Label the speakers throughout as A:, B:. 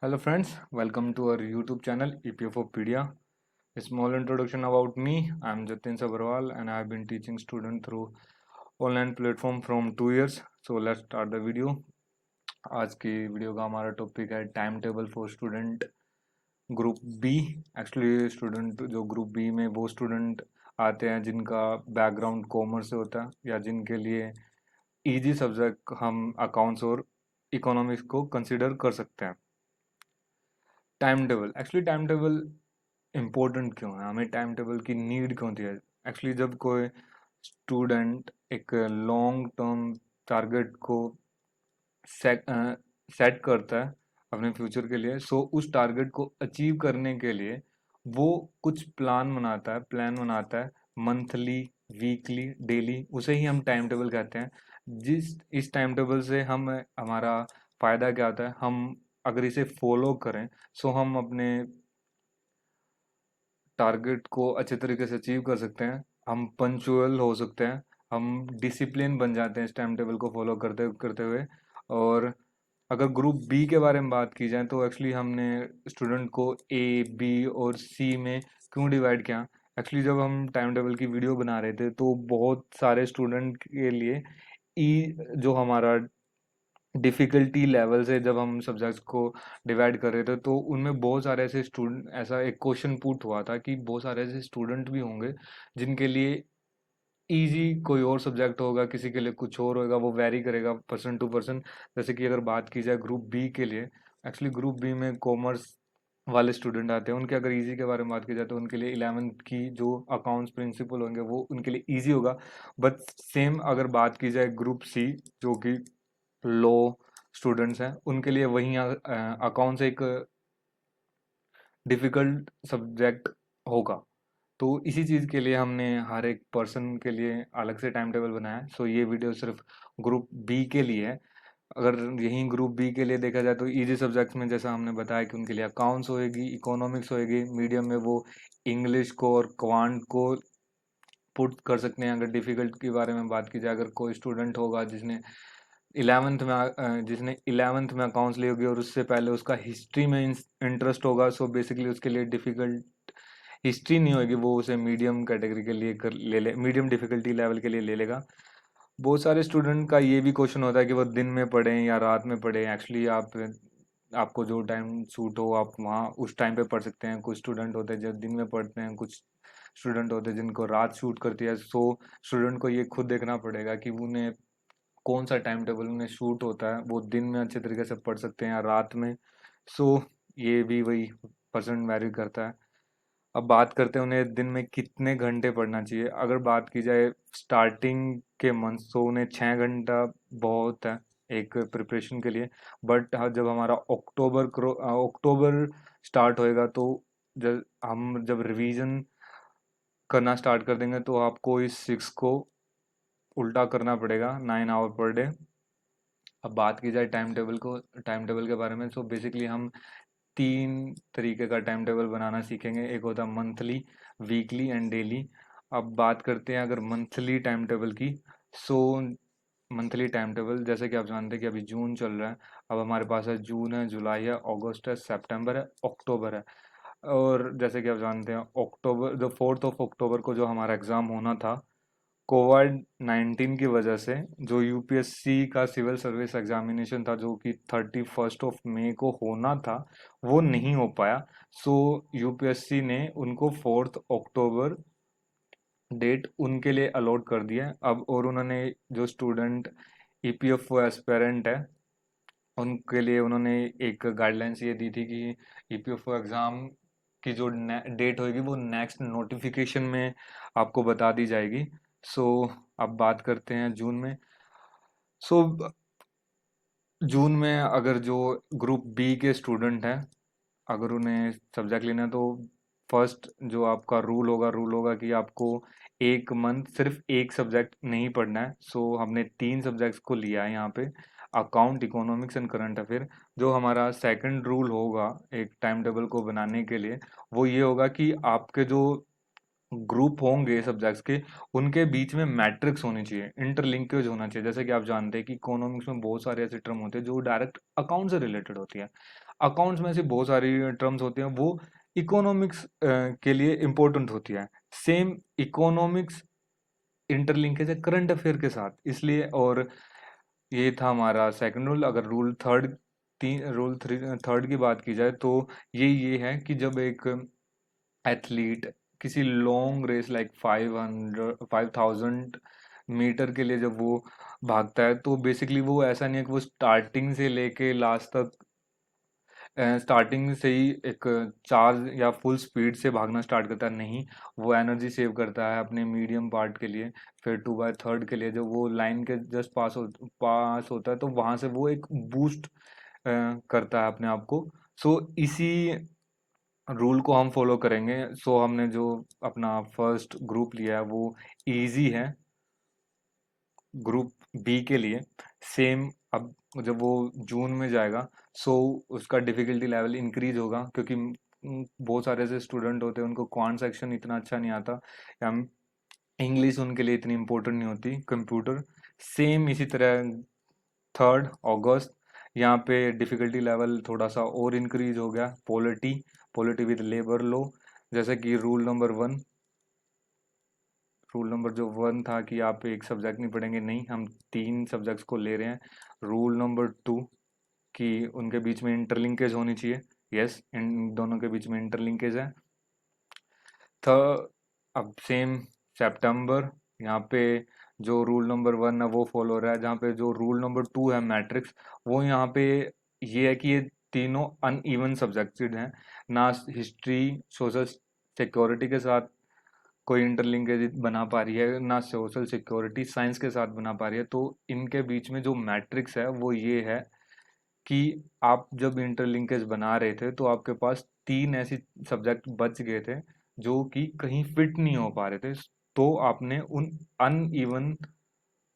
A: Hello friends, welcome to our YouTube channel EPFOpedia. A small introduction about me. I'm Jatin Sabharwal and I've been teaching students through online platform from 2 years. So let's start the video. आज की video का हमारा topic है time table for student group B. Actually student जो group B में वो student आते हैं जिनका बैकग्राउंड कॉमर्स से होता है या जिनके लिए इजी सब्जेक्ट हम अकाउंट्स और इकोनॉमिक्स को कंसिडर कर सकते हैं। Time table time table important क्यों है, हमें टाइम टेबल की नीड क्यों थी। एक्चुअली जब कोई स्टूडेंट एक लॉन्ग टर्म टारगेट को सेट करता है अपने फ्यूचर के लिए, सो उस टारगेट को अचीव करने के लिए वो कुछ प्लान बनाता है मंथली, वीकली, डेली। उसे ही हम टाइम टेबल कहते हैं। इस टाइम टेबल से हम हमारा फायदा क्या होता है, हम अगर इसे फॉलो करें सो हम अपने टारगेट को अच्छे तरीके से अचीव कर सकते हैं, हम पंचुअल हो सकते हैं, हम डिसिप्लिन बन जाते हैं इस टाइम टेबल को फॉलो करते करते हुए। और अगर ग्रुप बी के बारे में बात की जाए तो एक्चुअली हमने स्टूडेंट को ए, बी और सी में क्यों डिवाइड किया। एक्चुअली जब हम टाइम टेबल की वीडियो बना रहे थे तो बहुत सारे स्टूडेंट के लिए ई जो हमारा डिफ़िकल्टी लेवल से जब हम सब्जेक्ट्स को डिवाइड कर रहे थे तो उनमें बहुत सारे ऐसे स्टूडेंट, ऐसा एक क्वेश्चन पुट हुआ था कि बहुत सारे ऐसे स्टूडेंट भी होंगे जिनके लिए इजी कोई और सब्जेक्ट होगा, किसी के लिए कुछ और होगा, वो वेरी करेगा पर्सन टू पर्सन। जैसे कि अगर बात की जाए ग्रुप बी के लिए, एक्चुअली ग्रुप बी में कॉमर्स वाले स्टूडेंट आते हैं, उनके अगर इजी के बारे में बात की जाए तो उनके लिए 11th की जो अकाउंट्स प्रिंसिपल होंगे वो उनके लिए इजी होगा। बट सेम अगर बात की जाए ग्रुप सी जो कि लो स्टूडेंट्स हैं, उनके लिए वही अकाउंट्स एक डिफिकल्ट सब्जेक्ट होगा। तो इसी चीज़ के लिए हमने हर एक पर्सन के लिए अलग से टाइम टेबल बनाया है। सो ये वीडियो सिर्फ ग्रुप बी के लिए है। अगर यही ग्रुप बी के लिए देखा जाए तो इजी सब्जेक्ट्स में जैसा हमने बताया कि उनके लिए अकाउंट्स होएगी, इकोनॉमिक्स होएगी, मीडियम में वो इंग्लिश को और क्वांट को पुट कर सकते हैं। अगर डिफिकल्ट के बारे में बात की जाए, अगर कोई स्टूडेंट होगा जिसने इलेवेंथ में अकाउंट्स ली होगी और उससे पहले उसका हिस्ट्री में इंटरेस्ट होगा, सो बेसिकली उसके लिए डिफिकल्ट हिस्ट्री नहीं होगी, वो उसे मीडियम कैटेगरी के लिए ले ले, मीडियम डिफिकल्टी लेवल के लिए ले लेगा। बहुत सारे स्टूडेंट का ये भी क्वेश्चन होता है कि वो दिन में पढ़ें या रात में पढ़ें। एक्चुअली आपको जो टाइम सूट हो आप वहाँ उस टाइम पे पढ़ सकते हैं। कुछ स्टूडेंट होते हैं जो दिन में पढ़ते हैं, कुछ स्टूडेंट होते हैं जिनको रात सूट करती है। सो स्टूडेंट को ये खुद देखना पड़ेगा कि उन्हें कौन सा टाइम टेबल उन्हें सूट होता है, वो दिन में अच्छे तरीके से पढ़ सकते हैं या रात में। सो ये भी वही परसेंट वैरी करता है। अब बात करते हैं उन्हें दिन में कितने घंटे पढ़ना चाहिए। अगर बात की जाए स्टार्टिंग के मंथ तो उन्हें 6 घंटा बहुत है एक प्रिपरेशन के लिए। बट जब हमारा अक्टूबर स्टार्ट होएगा तो जब रिवीजन करना स्टार्ट कर देंगे तो आपको इस 6 को उल्टा करना पड़ेगा, 9 आवर पर डे। अब बात की जाए टाइम टेबल के बारे में, सो बेसिकली हम 3 तरीके का टाइम टेबल बनाना सीखेंगे। एक होता है मंथली, वीकली एंड डेली। अब बात करते हैं अगर मंथली टाइम टेबल की। सो मंथली टाइम टेबल जैसे कि आप जानते हैं कि अभी जून चल रहा है। अब हमारे पास है जून है, जुलाई है, अगस्त है, सितंबर है, अक्टूबर है। और जैसे कि आप जानते हैं अक्टूबर, जो 4 अक्टूबर को जो हमारा एग्ज़ाम होना था, कोविड-19 की वजह से जो यूपीएससी का सिविल सर्विस एग्जामिनेशन था जो कि 31 मई को होना था, वो नहीं हो पाया। सो यूपीएससी ने उनको 4 अक्टूबर डेट उनके लिए अलॉट कर दिया है। अब और उन्होंने जो स्टूडेंट ईपीएफओ एस्पेरेंट है उनके लिए उन्होंने एक गाइडलाइंस ये दी थी कि ईपीएफओ एग्ज़ाम की जो डेट होगी वो नेक्स्ट नोटिफिकेशन में आपको बता दी जाएगी। सो अब बात करते हैं जून में। सो जून में अगर जो ग्रुप बी के स्टूडेंट हैं, अगर उन्हें सब्जेक्ट लेना है तो फर्स्ट जो आपका रूल होगा कि आपको एक मंथ सिर्फ एक सब्जेक्ट नहीं पढ़ना है। सो हमने 3 सब्जेक्ट्स को लिया है यहाँ पे, account, economics and current affair. जो हमारा सेकंड रूल होगा एक टाइम टेबल को बनाने के लिए, वो ये होगा कि आपके जो ग्रुप होंगे सब्जेक्ट्स के, उनके बीच में मैट्रिक्स होनी चाहिए, इंटरलिंकेज होना चाहिए। जैसे कि आप जानते हैं कि इकोनॉमिक्स में बहुत सारे ऐसे टर्म होते हैं जो डायरेक्ट अकाउंट से रिलेटेड होती है। अकाउंट्स में से बहुत सारी टर्म्स होती हैं वो इकोनॉमिक्स के लिए इंपॉर्टेंट होती है। सेम इकोनॉमिक्स इंटरलिंकेज है करंट अफेयर के साथ, इसलिए। और ये था हमारा सेकंड रूल। अगर rule third, rule three third की बात की जाए तो ये है कि जब एक एथलीट किसी लॉन्ग रेस लाइक 5,000 मीटर के लिए जब वो भागता है, तो बेसिकली वो ऐसा नहीं है कि वो स्टार्टिंग से लेके लास्ट तक स्टार्टिंग से ही एक चार्ज या फुल स्पीड से भागना स्टार्ट करता है। नहीं, वो एनर्जी सेव करता है अपने मीडियम पार्ट के लिए, फिर 2/3 के लिए जब वो लाइन के जस्ट पास होता है तो वहां से वो एक बूस्ट करता है अपने आप को। सो इसी रूल को हम फॉलो करेंगे। सो हमने जो अपना फर्स्ट ग्रुप लिया है वो इजी है, ग्रुप बी के लिए। सेम अब जब वो जून में जाएगा, सो उसका डिफिकल्टी लेवल इंक्रीज होगा, क्योंकि बहुत सारे ऐसे स्टूडेंट होते हैं उनको क्वांट सेक्शन इतना अच्छा नहीं आता, या इंग्लिश उनके लिए इतनी इंपॉर्टेंट नहीं होती, कंप्यूटर। सेम इसी तरह 3 अगस्त यहाँ पे डिफिकल्टी लेवल थोड़ा सा और इंक्रीज हो गया, polity, polity with labour law. जैसे कि रूल नंबर जो 1 था कि आप एक सब्जेक्ट नहीं पढ़ेंगे, नहीं, हम 3 सब्जेक्ट्स को ले रहे हैं। रूल नंबर 2 कि उनके बीच में इंटरलिंकेज होनी चाहिए। यस, इन दोनों के बीच में इंटरलिंकेज है। अब सेम सितंबर, यहाँ पे जो रूल नंबर 1 है वो फॉलो हो रहा है, जहाँ पे जो रूल नंबर 2 है मैट्रिक्स, वो यहाँ पे ये है कि ये तीनों अनइवन सब्जेक्टेड हैं। ना हिस्ट्री सोशल सिक्योरिटी के साथ कोई इंटरलिंकेज बना पा रही है, ना सोशल सिक्योरिटी साइंस के साथ बना पा रही है। तो इनके बीच में जो मैट्रिक्स है वो ये है कि आप जब इंटरलिंकेज बना रहे थे तो आपके पास 3 ऐसी सब्जेक्ट बच गए थे जो कि कहीं फिट नहीं हो पा रहे थे। तो आपने उन अनइवन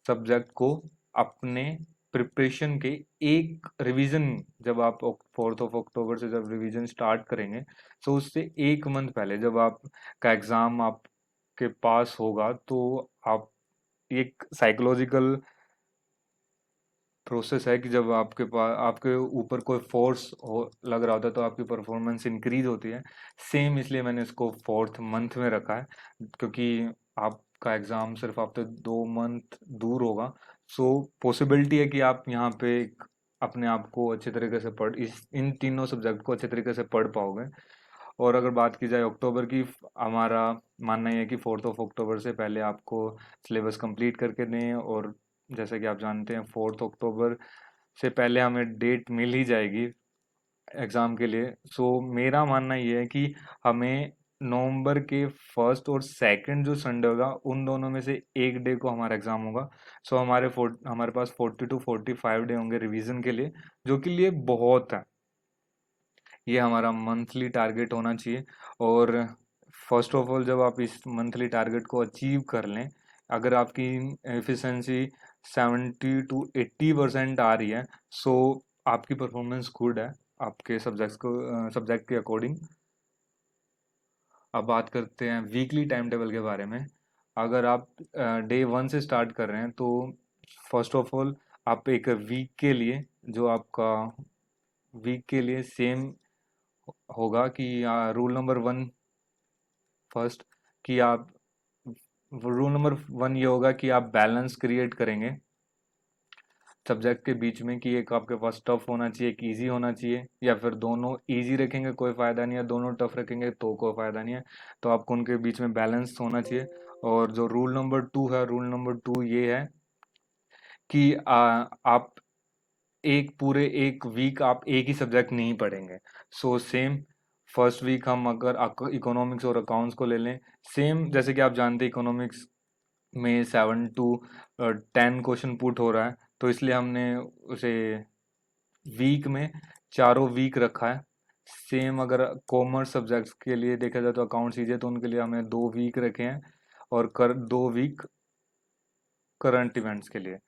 A: सब्जेक्ट को अपने प्रिपरेशन के एक रिवीजन, जब आप 4 अक्टूबर से जब रिवीजन स्टार्ट करेंगे, तो उससे एक मंथ पहले जब आप का एग्जाम आपके पास होगा, तो आप एक साइकोलॉजिकल प्रोसेस है कि जब आपके पास आपके ऊपर कोई फोर्स हो लग रहा होता है तो आपकी परफॉर्मेंस इंक्रीज होती है। सेम इसलिए मैंने इसको 4th मंथ में रखा है, क्योंकि आपका एग्जाम सिर्फ आपसे 2 मंथ दूर होगा। सो पॉसिबिलिटी है कि आप यहाँ पे अपने आप को अच्छे तरीके से पढ़ इस इन तीनों सब्जेक्ट को अच्छे तरीके से पढ़ पाओगे। और अगर बात की जाए अक्टूबर की, हमारा मानना ये है कि 4 अक्टूबर से पहले आपको सिलेबस कंप्लीट करके दें। और जैसे कि आप जानते हैं 4 अक्टूबर से पहले हमें डेट मिल ही जाएगी एग्ज़ाम के लिए। सो मेरा मानना ये है कि हमें नवंबर के फर्स्ट और सेकंड जो संडे होगा उन दोनों में से एक डे को हमारा एग्ज़ाम होगा। सो हमारे पास 40 to 45 डे होंगे रिवीजन के लिए, जो कि लिए बहुत है। ये हमारा मंथली टारगेट होना चाहिए। और फर्स्ट ऑफ ऑल जब आप इस मंथली टारगेट को अचीव कर लें, अगर आपकी एफिशिएंसी 70 to 80% आ रही है, सो आपकी परफॉर्मेंस गुड है आपके सब्जेक्ट के अकॉर्डिंग। अब बात करते हैं वीकली टाइम टेबल के बारे में। अगर आप डे 1 से स्टार्ट कर रहे हैं तो फर्स्ट ऑफ ऑल आप एक वीक के लिए सेम होगा कि रूल नंबर 1 फर्स्ट कि आप रूल नंबर 1 ये होगा कि आप बैलेंस क्रिएट करेंगे सब्जेक्ट के बीच में, कि एक आपके पास टफ होना चाहिए, एक इजी होना चाहिए, या फिर दोनों इजी रखेंगे कोई फायदा नहीं है, दोनों टफ रखेंगे तो कोई फायदा नहीं है। तो आपको उनके बीच में बैलेंस होना चाहिए। और जो रूल नंबर 2 ये है कि आप एक वीक आप एक ही सब्जेक्ट नहीं पढ़ेंगे। सो सेम फर्स्ट वीक हम अगर इकोनॉमिक्स और अकाउंट्स को ले लें, सेम जैसे कि आप जानते हैं इकोनॉमिक्स में 7 to 10 क्वेश्चन पुट हो रहा है, तो इसलिए हमने उसे वीक में चारों वीक रखा है। सेम अगर कॉमर्स सब्जेक्ट्स के लिए देखा जाए तो अकाउंट्स ईजी है, तो उनके लिए हमने 2 वीक रखे हैं। और 2 वीक करंट इवेंट्स के लिए।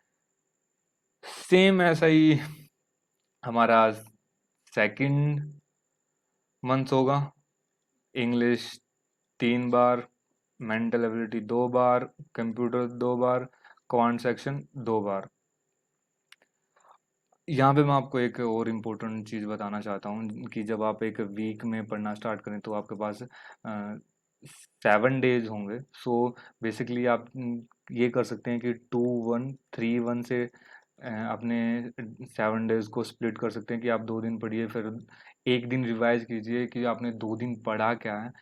A: सेम ऐसा ही हमारा सेकंड मंथ होगा। इंग्लिश 3 बार, मेंटल एबिलिटी 2 बार, कंप्यूटर 2 बार, क्वांट सेक्शन 2 बार। यहाँ पे मैं आपको एक और इम्पोर्टेंट चीज़ बताना चाहता हूँ कि जब आप एक वीक में पढ़ना स्टार्ट करें तो आपके पास 7 डेज होंगे। सो बेसिकली आप ये कर सकते हैं कि 2-1-3-1 से अपने 7 डेज को स्प्लिट कर सकते हैं कि आप 2 दिन पढ़िए, फिर एक दिन रिवाइज कीजिए कि आपने 2 दिन पढ़ा क्या है,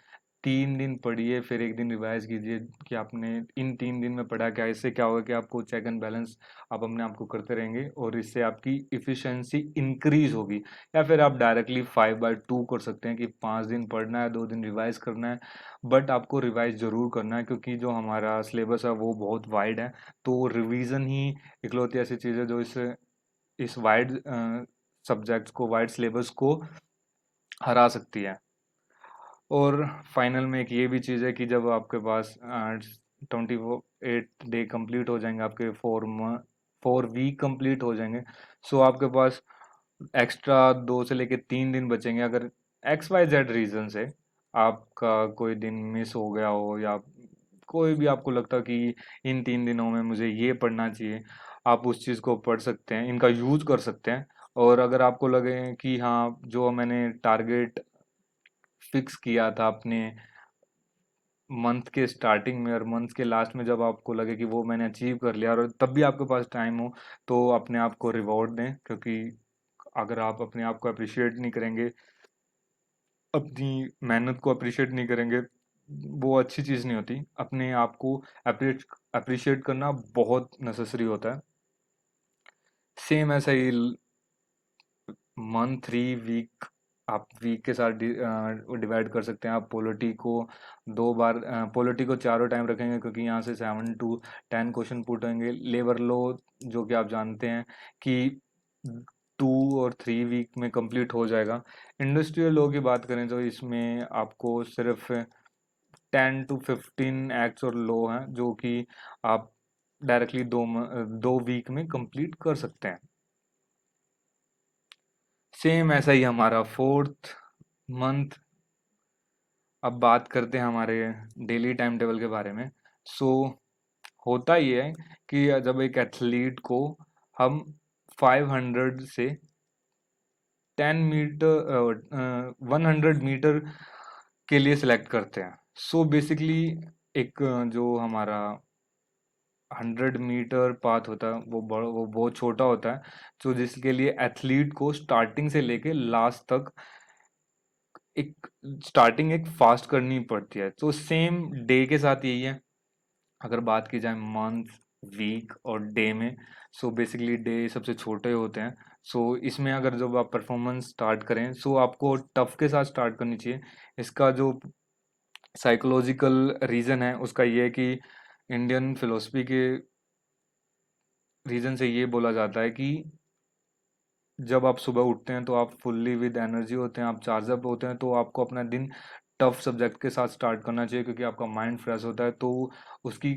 A: 3 दिन पढ़िए, फिर एक दिन रिवाइज कीजिए कि आपने इन 3 दिन में पढ़ा क्या है। इससे क्या होगा कि आपको चेक एंड बैलेंस आप अपने आप को करते रहेंगे और इससे आपकी इफ़िशिएंसी इंक्रीज होगी। या फिर आप डायरेक्टली 5/2 कर सकते हैं कि 5 दिन पढ़ना है, 2 दिन रिवाइज करना है। बट आपको रिवाइज ज़रूर करना है क्योंकि जो हमारा सिलेबस है वो बहुत वाइड है। तो रिवीजन ही इकलौती ऐसी चीज़ है जो इस वाइड सब्जेक्ट्स को, वाइड सिलेबस को हरा सकती है। और फाइनल में एक ये भी चीज़ है कि जब आपके पास 28 डे कंप्लीट हो जाएंगे, आपके 4 वीक कंप्लीट हो जाएंगे, सो आपके पास एक्स्ट्रा 2 से लेके 3 दिन बचेंगे। अगर XYZ रीज़न से आपका कोई दिन मिस हो गया हो या कोई भी आपको लगता कि इन 3 दिनों में मुझे ये पढ़ना चाहिए, आप उस चीज़ को पढ़ सकते हैं, इनका यूज़ कर सकते हैं। और अगर आपको लगे कि हाँ, जो मैंने टारगेट फिक्स किया था अपने मंथ के स्टार्टिंग में और मंथ के लास्ट में, जब आपको लगे कि वो मैंने अचीव कर लिया और तब भी आपके पास टाइम हो, तो अपने आप को रिवॉर्ड दें। क्योंकि अगर आप अपने आप को अप्रिशिएट नहीं करेंगे, अपनी मेहनत को अप्रिशिएट नहीं करेंगे, वो अच्छी चीज़ नहीं होती। अपने आप को अप्रिशिएट करना बहुत नेसेसरी होता है। सेम ऐसा ही मंथ 3 वीक, आप वीक के साथ डिवाइड कर सकते हैं। आप पॉलिटी को 2 बार, पॉलिटी को चारों टाइम रखेंगे क्योंकि यहाँ से 7 to 10 क्वेश्चन पुट होंगे। लेबर लॉ, जो कि आप जानते हैं कि 2 और 3 वीक में कंप्लीट हो जाएगा। इंडस्ट्रियल लॉ की बात करें तो इसमें आपको सिर्फ 10 to 15 एक्ट्स और लॉ हैं जो कि आप डायरेक्टली 2 वीक में कंप्लीट कर सकते हैं। सेम ऐसा ही हमारा 4th मंथ। अब बात करते हैं हमारे डेली टाइम टेबल के बारे में। सो होता ये है कि जब एक एथलीट को हम 500 से 100 मीटर के लिए सिलेक्ट करते हैं। सो बेसिकली एक जो हमारा 100 मीटर पाथ होता है वो बहुत छोटा होता है, जो जिसके लिए एथलीट को स्टार्टिंग से लेके लास्ट तक एक स्टार्टिंग एक फास्ट करनी पड़ती है। तो सेम डे के साथ यही है। अगर बात की जाए मंथ, वीक और डे में, सो बेसिकली डे सबसे छोटे होते हैं। सो इसमें अगर जब आप परफॉर्मेंस स्टार्ट करें, सो आपको टफ के साथ स्टार्ट करनी चाहिए। इसका जो साइकोलॉजिकल रीज़न है उसका ये है कि इंडियन फिलोसफी के रीज़न से ये बोला जाता है कि जब आप सुबह उठते हैं तो आप फुल्ली विद एनर्जी होते हैं, आप चार्ज अप होते हैं, तो आपको अपना दिन टफ सब्जेक्ट के साथ स्टार्ट करना चाहिए क्योंकि आपका माइंड फ्रेश होता है, तो उसकी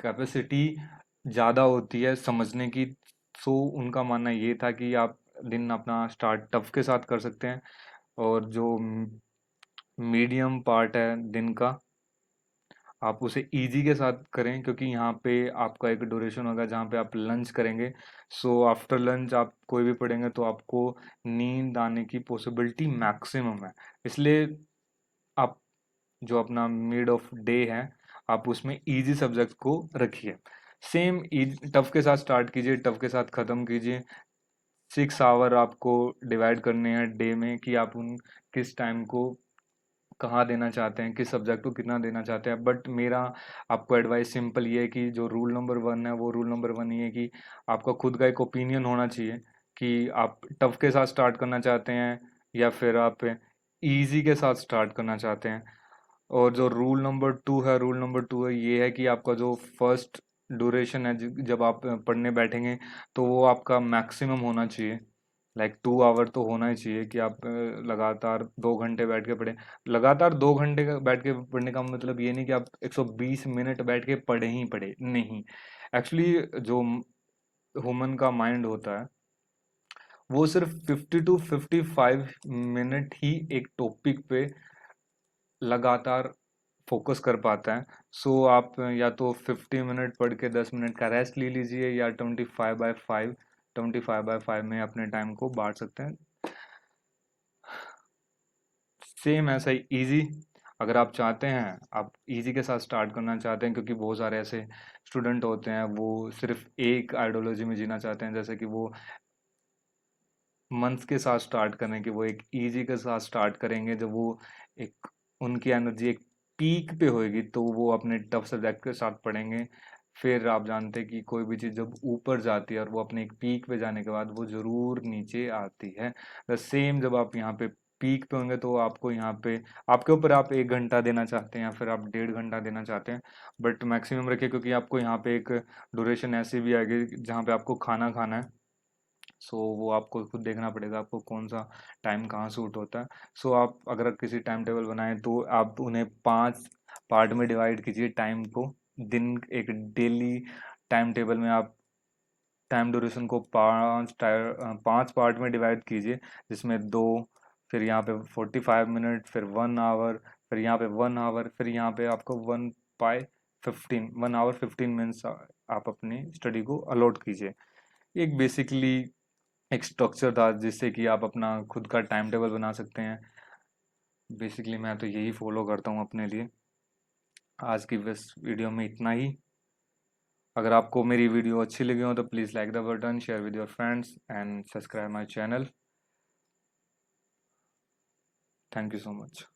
A: कैपेसिटी ज़्यादा होती है समझने की। सो उनका मानना ये था कि आप दिन अपना स्टार्ट टफ के साथ कर सकते हैं और जो मीडियम पार्ट है दिन का, आप उसे इजी के साथ करें क्योंकि यहाँ पे आपका एक ड्यूरेशन होगा जहाँ पे आप लंच करेंगे। सो आफ्टर लंच आप कोई भी पढ़ेंगे तो आपको नींद आने की पॉसिबिलिटी मैक्सिमम है। इसलिए आप जो अपना मिड ऑफ डे है, आप उसमें इजी सब्जेक्ट को रखिए। सेम टफ के साथ स्टार्ट कीजिए, टफ के साथ ख़त्म कीजिए। 6 आवर आपको डिवाइड करने हैं डे में कि आप उन किस टाइम को कहाँ देना चाहते हैं, किस सब्जेक्ट को कितना देना चाहते हैं। बट मेरा आपको एडवाइस सिंपल ये है कि जो रूल नंबर 1 है, वो रूल नंबर 1 ये है कि आपका खुद का एक ओपिनियन होना चाहिए कि आप टफ के साथ स्टार्ट करना चाहते हैं या फिर आप इजी के साथ स्टार्ट करना चाहते हैं। और जो रूल नंबर 2 है, रूल नंबर 2 है ये है कि आपका जो फर्स्ट ड्यूरेशन है, जब आप पढ़ने बैठेंगे तो वो आपका मैक्सिमम होना चाहिए। लाइक 2 आवर तो होना ही चाहिए कि आप लगातार 2 घंटे बैठ के पढ़ें। लगातार 2 घंटे बैठ के पढ़ने का मतलब ये नहीं कि आप 120 मिनट बैठ के पढ़े ही पढ़े, नहीं। एक्चुअली जो ह्यूमन का माइंड होता है वो सिर्फ 50 to 55 मिनट ही एक टॉपिक पे लगातार फोकस कर पाता है। सो आप या तो 50 मिनट पढ़ के 10 मिनट का रेस्ट ले लीजिए, या 25/5 में अपने टाइम को बांट सकते हैं। सेम ऐसा ही इजी, अगर आप चाहते हैं, आप इजी के साथ स्टार्ट करना चाहते हैं, क्योंकि बहुत सारे ऐसे स्टूडेंट होते हैं वो सिर्फ एक आइडियोलॉजी में जीना चाहते हैं, जैसे कि वो मंथ्स के साथ स्टार्ट करें, कि वो एक इजी के साथ स्टार्ट करेंगे। जब वो एक उनकी एनर्जी एक पीक पे होएगी तो वो अपने टफ सब्जेक्ट के साथ पढ़ेंगे। फिर आप जानते हैं कि कोई भी चीज़ जब ऊपर जाती है और वो अपने एक पीक पे जाने के बाद वो ज़रूर नीचे आती है। द सेम, जब आप यहाँ पे पीक पे होंगे तो आपको यहाँ पे आपके ऊपर, आप 1 घंटा देना चाहते हैं या फिर आप 1.5 घंटा देना चाहते हैं, बट मैक्सिमम रखिए, क्योंकि आपको यहाँ पे एक ड्यूरेशन ऐसी भी आएगी जहाँ पे आपको खाना खाना है। सो वो आपको खुद देखना पड़ेगा, आपको कौन सा टाइम कहाँ सूट होता है। सो आप अगर किसी टाइम टेबल बनाएं तो आप उन्हें 5 पार्ट में डिवाइड कीजिए टाइम को। दिन एक डेली टाइम टेबल में आप टाइम ड्यूरेशन को 5 पार्ट में डिवाइड कीजिए, जिसमें 2, फिर यहाँ पे 45 मिनट, फिर 1 आवर, फिर यहाँ पे 1 आवर, फिर यहाँ पे आपको 1/15 आप अपनी स्टडी को अलॉट कीजिए। एक बेसिकली एक स्ट्रक्चर था जिससे कि आप अपना खुद का टाइम टेबल बना सकते हैं। बेसिकली मैं तो यही फॉलो करता हूँ अपने लिए। आज की बस वीडियो में इतना ही। अगर आपको मेरी वीडियो अच्छी लगी हो तो please like the button, share with your friends and subscribe my channel. Thank you so much.